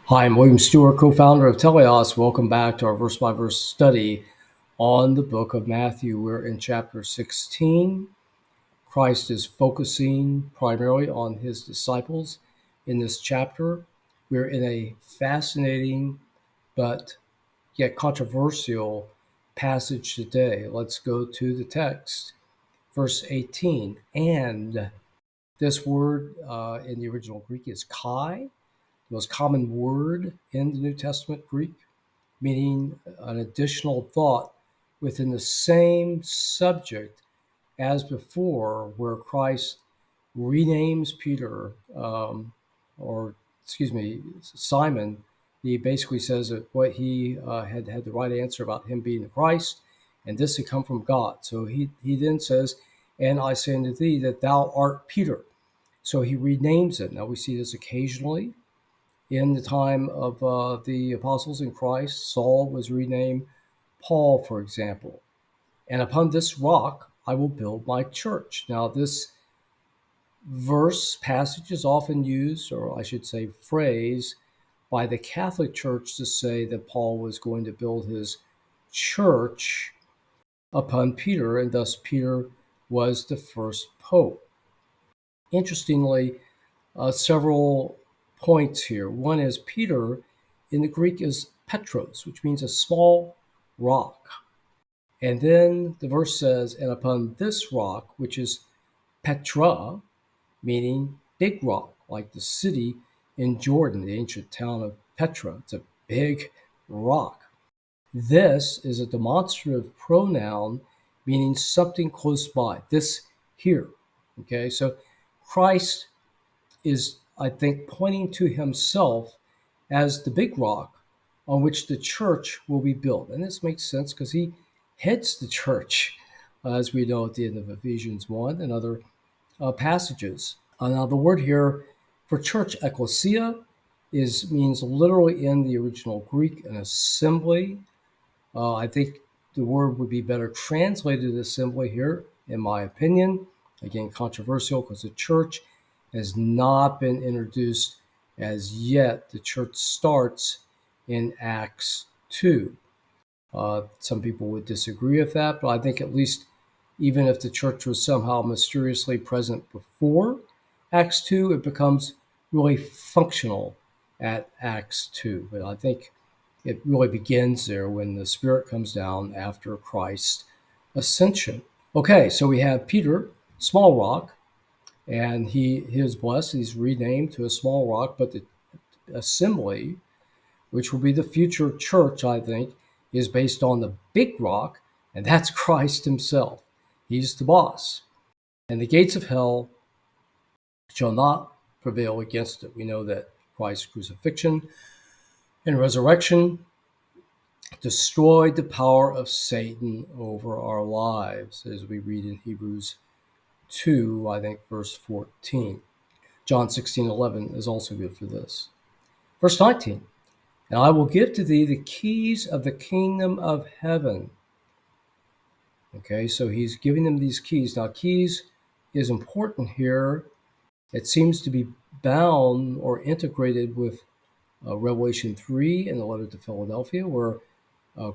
Hi, I'm William Stewart, co-founder of Teleos. Welcome back to our verse-by-verse study on the book of Matthew. We're in chapter 16. Christ is focusing primarily on his disciples in this chapter. We're in a fascinating but yet controversial passage today. Let's go to the text. Verse 18. And this word in the original Greek is kai, the most common word in the New Testament Greek, meaning an additional thought within the same subject as before, where Christ renames Peter, or excuse me, Simon. He basically says that what he had the right answer about him being the Christ, and this had come from God. So he then says, "And I say unto thee that thou art Peter." So he renames it. Now we see this occasionally in the time of the apostles in Christ. Saul was renamed Paul, for example. And upon this rock I will build my church. Now, this verse passage is often used, or I should say, phrase, by the Catholic Church to say that Paul was going to build his church upon Peter, and thus Peter was the first pope. Interestingly, several points here. One is Peter in the Greek is Petros, which means a small rock. And then the verse says, and upon this rock, which is Petra, meaning big rock, like the city in Jordan, the ancient town of Petra. It's a big rock. This is a demonstrative pronoun meaning something close by. This here. Okay, so Christ is, I think, pointing to himself as the big rock on which the church will be built. And this makes sense because he heads the church, as we know at the end of Ephesians 1 and other passages. Now, the word here for church, ecclesia, means literally in the original Greek an assembly. I think the word would be better translated assembly here, in my opinion. Again, controversial because the church has not been introduced as yet. The church starts in Acts 2. Some people would disagree with that, but I think at least even if the church was somehow mysteriously present before Acts 2, it becomes really functional at Acts 2. But I think it really begins there when the Spirit comes down after Christ's ascension. Okay, so we have Peter, small rock, and he is blessed. He's renamed to a small rock, but the assembly, which will be the future church, I think, is based on the big rock, and that's Christ himself. He's the boss. And the gates of hell shall not prevail against it. We know that Christ's crucifixion and resurrection destroyed the power of Satan over our lives, as we read in Hebrews 2, I think, verse 14. John 16:11 is also good for this. Verse 19, and I will give to thee the keys of the kingdom of heaven. Okay, so he's giving them these keys. Now, keys is important here. It seems to be bound or integrated with Revelation 3 and the letter to Philadelphia, where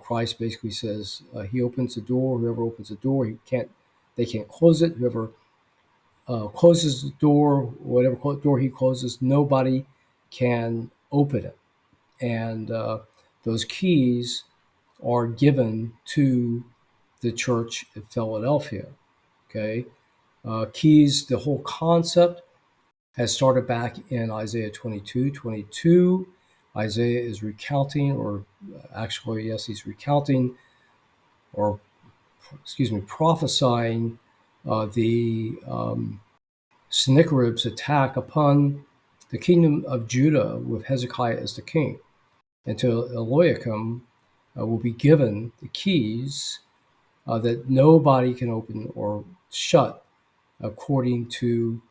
Christ basically says he opens the door. Whoever opens the door, they can't close it. Whoever closes the door, whatever door he closes, nobody can open it. And those keys are given to the church at Philadelphia. Okay, keys. The whole concept has started back in Isaiah 22:22. Isaiah is recounting, or actually, yes, he's recounting, or prophesying the Sennacherib's attack upon the kingdom of Judah with Hezekiah as the king. Until Eliakim will be given the keys that nobody can open or shut according to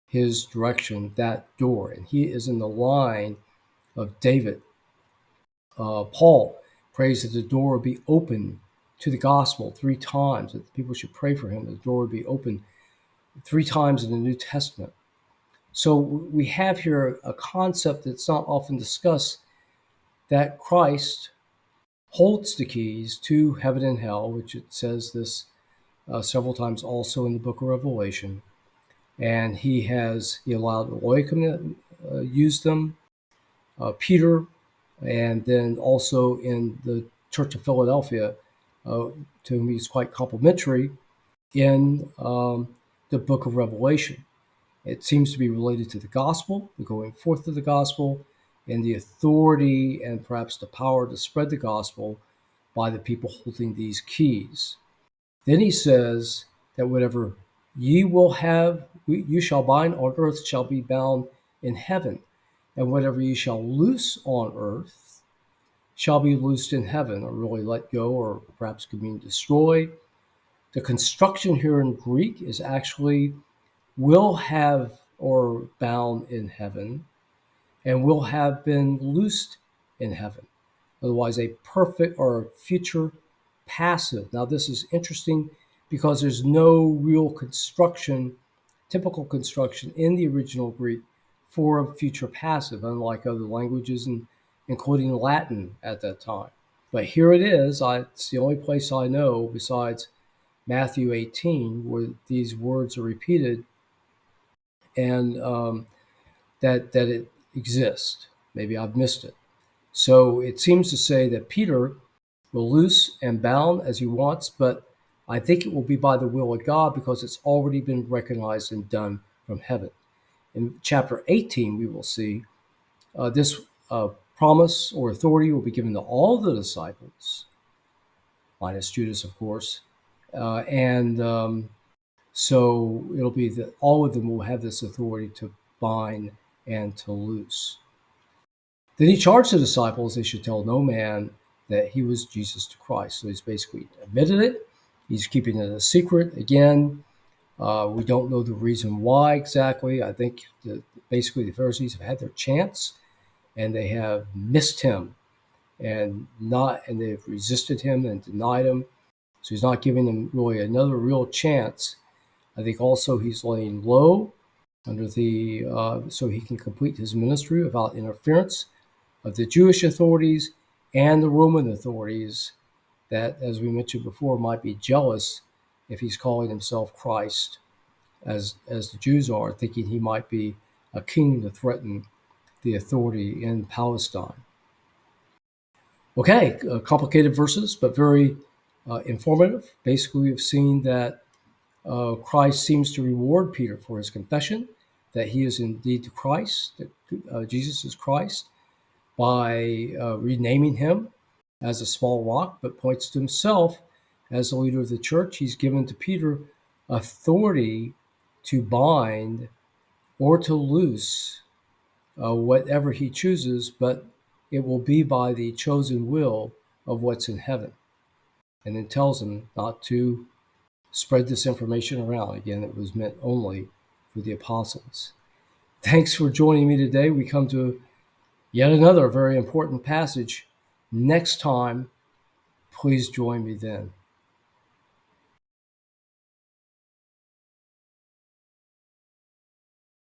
his direction, that door. And he is in the line of David. Paul prays that the door would be open to the gospel 3 times, that people should pray for him, that the door would be open 3 times in the New Testament. So we have here a concept that's not often discussed that Christ holds the keys to heaven and hell, which it says this several times also in the book of Revelation. And he allowed Eliakim to use them, Peter, and then also in the Church of Philadelphia, to whom he's quite complimentary in the book of Revelation. It seems to be related to the gospel, the going forth of the gospel, and the authority and perhaps the power to spread the gospel by the people holding these keys. Then he says that whatever ye will have, you shall bind on earth shall be bound in heaven, and whatever ye shall loose on earth shall be loosed in heaven, or really let go, or perhaps could mean destroy. The construction here in Greek is actually will have or bound in heaven, and will have been loosed in heaven. Otherwise, a perfect or future passive. Now, this is interesting because there's no real construction, typical construction in the original Greek for a future passive, unlike other languages, including Latin at that time. But here it is. It's the only place I know besides Matthew 18 where these words are repeated, and that it exists. Maybe I've missed it. So it seems to say that Peter will loose and bound as he wants, but I think it will be by the will of God because it's already been recognized and done from heaven. In chapter 18, we will see this promise or authority will be given to all the disciples, minus Judas, of course. So it'll be that all of them will have this authority to bind and to loose. Then he charged the disciples they should tell no man that he was Jesus the Christ. So he's basically admitted it. He's keeping it a secret. Again, we don't know the reason why exactly. I think basically the Pharisees have had their chance and they have missed him and they've resisted him and denied him. So he's not giving them really another real chance. I think also he's laying low under so he can complete his ministry without interference of the Jewish authorities and the Roman authorities that, as we mentioned before, might be jealous if he's calling himself Christ, as the Jews are, thinking he might be a king to threaten the authority in Palestine. Okay, complicated verses, but very informative. Basically, we've seen that Christ seems to reward Peter for his confession that he is indeed the Christ, that Jesus is Christ, by renaming him as a small rock, but points to himself as the leader of the church. He's given to Peter authority to bind or to loose whatever he chooses, but it will be by the chosen will of what's in heaven. And then tells him not to spread this information around. Again, it was meant only for the apostles. Thanks for joining me today. We come to yet another very important passage. Next time, please join me then.